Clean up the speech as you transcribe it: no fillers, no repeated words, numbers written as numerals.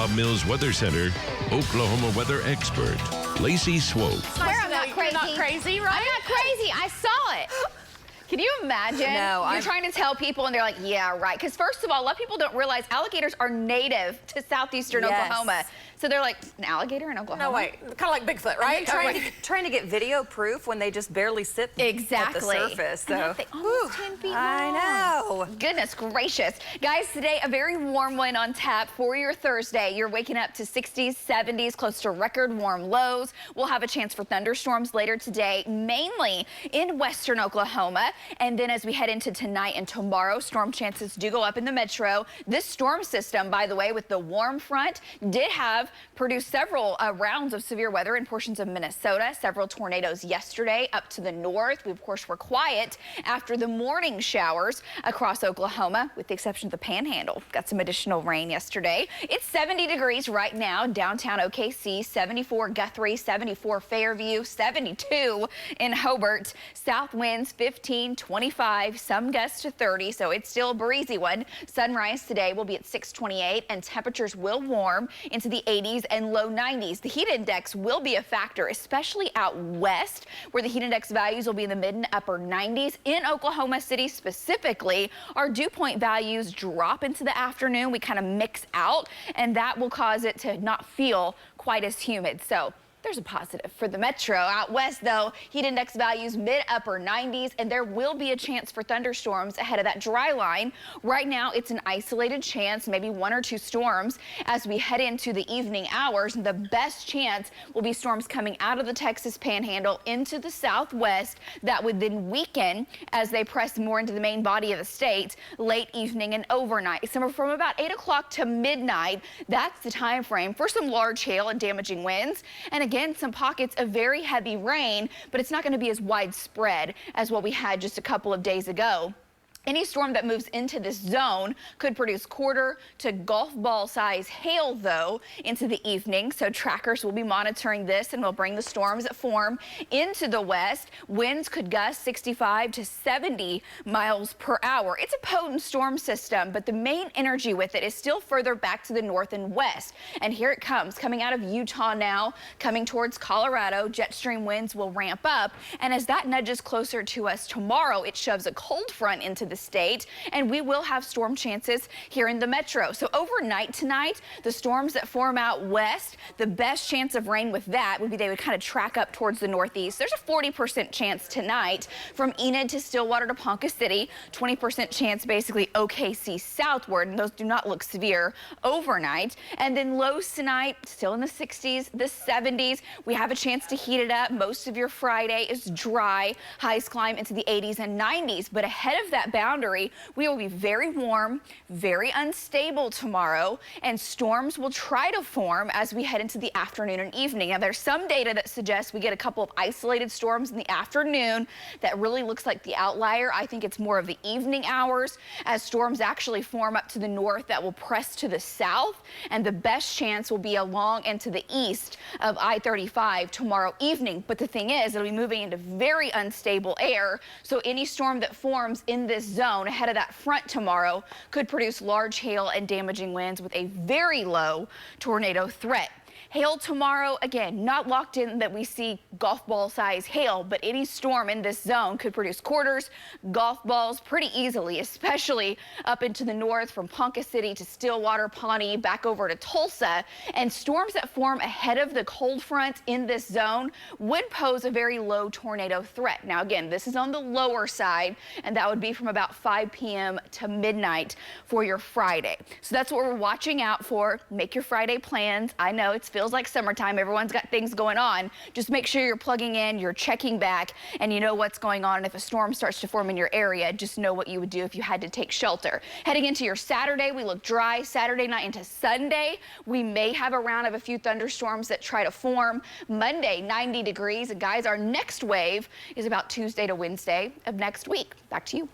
Bob Mills Weather Center Oklahoma weather expert, Lacey Swope. I swear I'm not crazy. You're not crazy, right? I'm not crazy. I saw it. Can you imagine? No, You're trying to tell people and they're like, yeah, right. Because first of all, a lot of people don't realize alligators are native to southeastern Oklahoma. So they're like, an alligator in Oklahoma? No, wait. Kind of like Bigfoot, right? Trying to get video proof when they just barely sit at the surface. So. They almost 10 feet long. I know. Goodness gracious. Guys, today a very warm one on tap for your Thursday. You're waking up to 60s, 70s, close to record warm lows. We'll have a chance for thunderstorms later today, mainly in western Oklahoma. And then as we head into tonight and tomorrow, storm chances do go up in the metro. This storm system, by the way, with the warm front, did have produced several rounds of severe weather in portions of Minnesota, several tornadoes yesterday up to the north. We, of course, were quiet after the morning showers across Oklahoma, with the exception of the Panhandle. Got some additional rain yesterday. It's 70 degrees right now, downtown OKC, 74 Guthrie, 74 Fairview, 72 in Hobart. South winds 15, 25, some gusts to 30, so it's still a breezy one. Sunrise today will be at 6:28, and temperatures will warm into the 80s and low 90s. The heat index will be a factor, especially out west, where the heat index values will be in the mid and upper 90s. In Oklahoma City specifically, our dew point values drop into the afternoon. We kind of mix out, and that will cause it to not feel quite as humid. So there's a positive for the metro. Out west, though, heat index values mid-upper 90s, and there will be a chance for thunderstorms ahead of that dry line. Right now, it's an isolated chance, maybe one or two storms as we head into the evening hours. The best chance will be storms coming out of the Texas Panhandle into the southwest that would then weaken as they press more into the main body of the state late evening and overnight. Somewhere from about 8 o'clock to midnight, that's the time frame for some large hail and damaging winds. And again, some pockets of very heavy rain, but it's not going to be as widespread as what we had just a couple of days ago. Any storm that moves into this zone could produce quarter to golf ball size hail, though, into the evening. So trackers will be monitoring this and will bring the storms that form into the west. Winds could gust 65 to 70 miles per hour. It's a potent storm system, but the main energy with it is still further back to the north and west. And here it comes, coming out of Utah now, coming towards Colorado. Jet stream winds will ramp up. And as that nudges closer to us tomorrow, it shoves a cold front into the state, and we will have storm chances here in the metro. So overnight tonight, the storms that form out west, the best chance of rain with that would be they would kind of track up towards the northeast. There's a 40% chance tonight from Enid to Stillwater to Ponca City, 20% chance basically OKC southward, and those do not look severe overnight. And then lows tonight, still in the 60s, the 70s. We have a chance to heat it up. Most of your Friday is dry. Highs climb into the 80s and 90s, but ahead of that boundary, we will be very warm, very unstable tomorrow, and storms will try to form as we head into the afternoon and evening. Now, there's some data that suggests we get a couple of isolated storms in the afternoon. That really looks like the outlier. I think it's more of the evening hours as storms actually form up to the north that will press to the south, and the best chance will be along and to the east of I-35 tomorrow evening. But the thing is, it'll be moving into very unstable air, so any storm that forms in this zone ahead of that front tomorrow could produce large hail and damaging winds with a very low tornado threat. Hail tomorrow, again, not locked in that we see golf ball size hail, but any storm in this zone could produce quarters, golf balls pretty easily, especially up into the north from Ponca City to Stillwater, Pawnee, back over to Tulsa. And storms that form ahead of the cold front in this zone would pose a very low tornado threat. Now, again, this is on the lower side, and that would be from about 5 p.m. to midnight for your Friday. So that's what we're watching out for. Make your Friday plans. I know it feels like summertime. Everyone's got things going on. Just make sure you're plugging in, you're checking back, and you know what's going on. And if a storm starts to form in your area, just know what you would do if you had to take shelter. Heading into your Saturday, we look dry. Saturday night into Sunday, we may have a round of a few thunderstorms that try to form. Monday, 90 degrees. And guys, our next wave is about Tuesday to Wednesday of next week. Back to you.